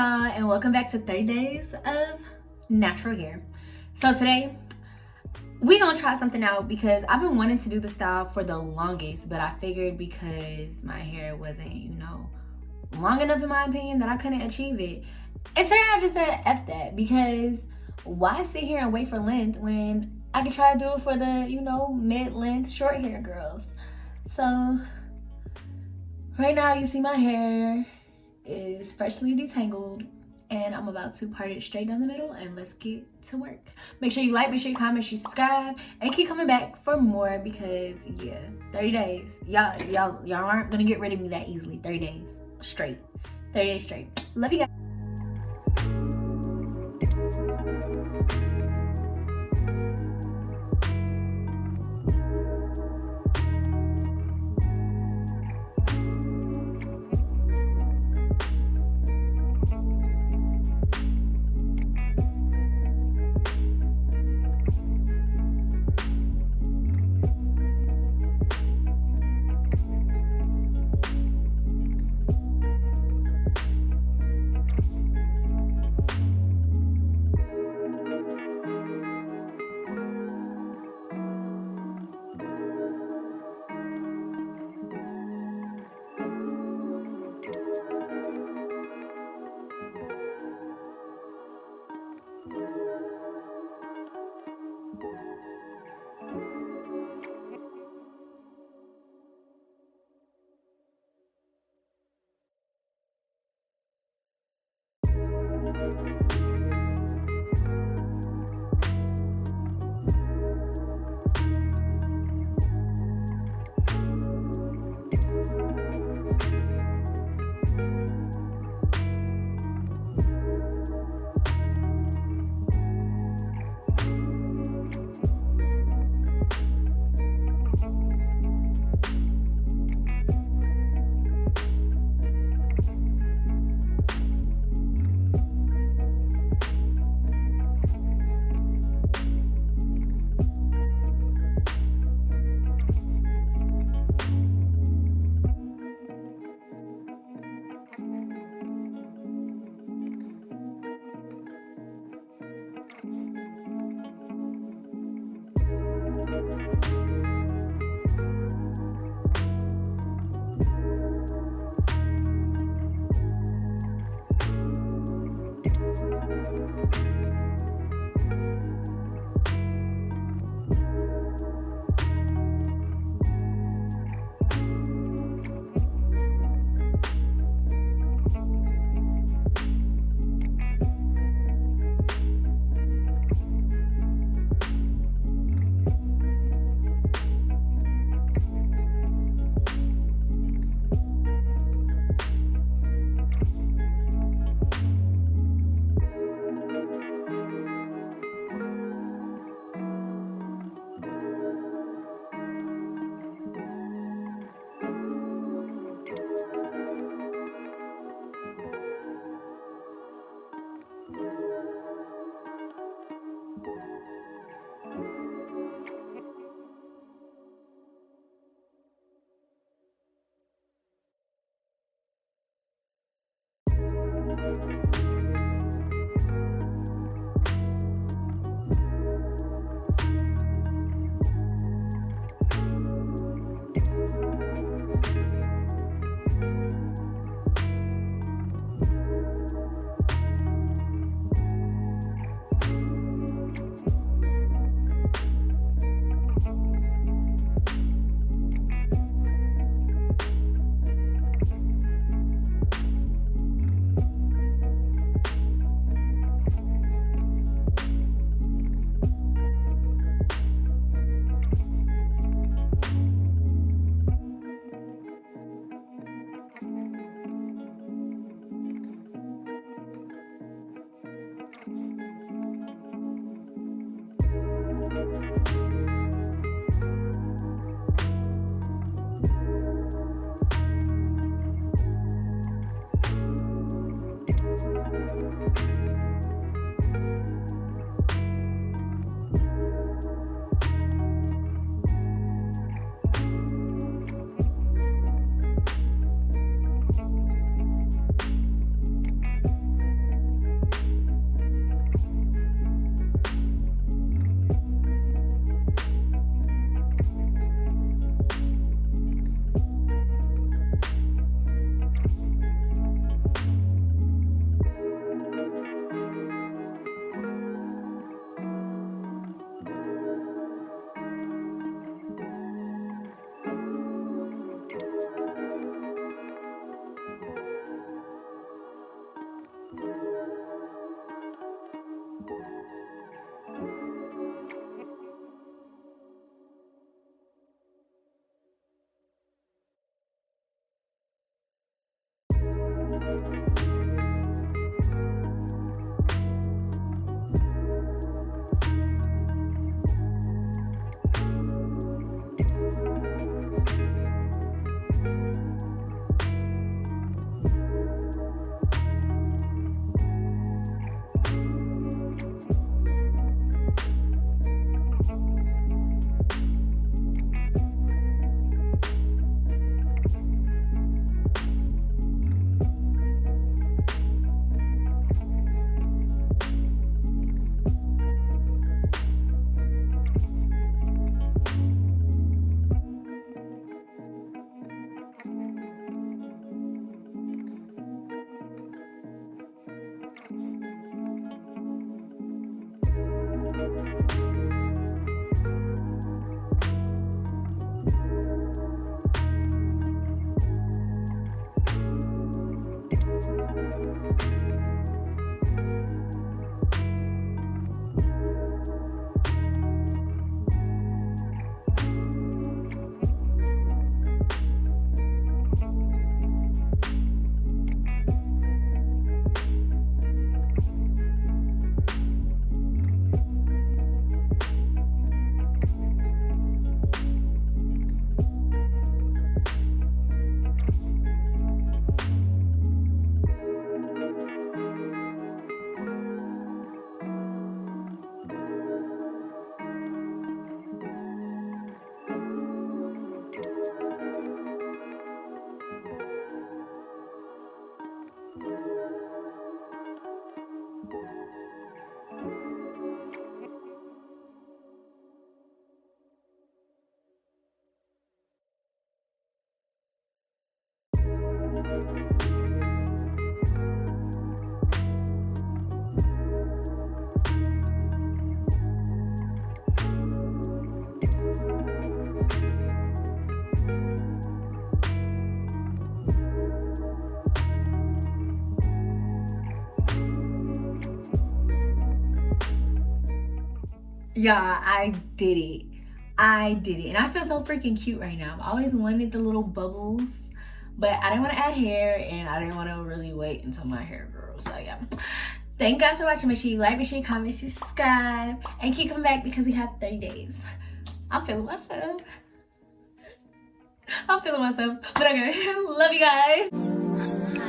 y'all, and welcome back to 30 Days of Natural Hair. So today, we gonna try something out because I've been wanting to do the style for the longest, but I figured because my hair wasn't, long enough in my opinion that I couldn't achieve it. And today I just said F that because why sit here and wait for length when I can try to do it for the, mid-length short hair girls. So right now you see my hair is freshly detangled and I'm about to part it straight down the middle, and let's get to work. Make sure you like, make sure you comment, make sure you subscribe, and keep coming back for more because 30 days. Y'all aren't gonna get rid of me that easily. 30 days straight. 30 days straight. Love you guys. Y'all, I did it. I did it. And I feel so freaking cute right now. I've always wanted the little bubbles, but I didn't want to add hair and I didn't want to really wait until my hair grows. So yeah. Thank you guys for watching. Make sure you like, make sure you comment, subscribe, and keep coming back because we have 30 days. I'm feeling myself. But okay, love you guys.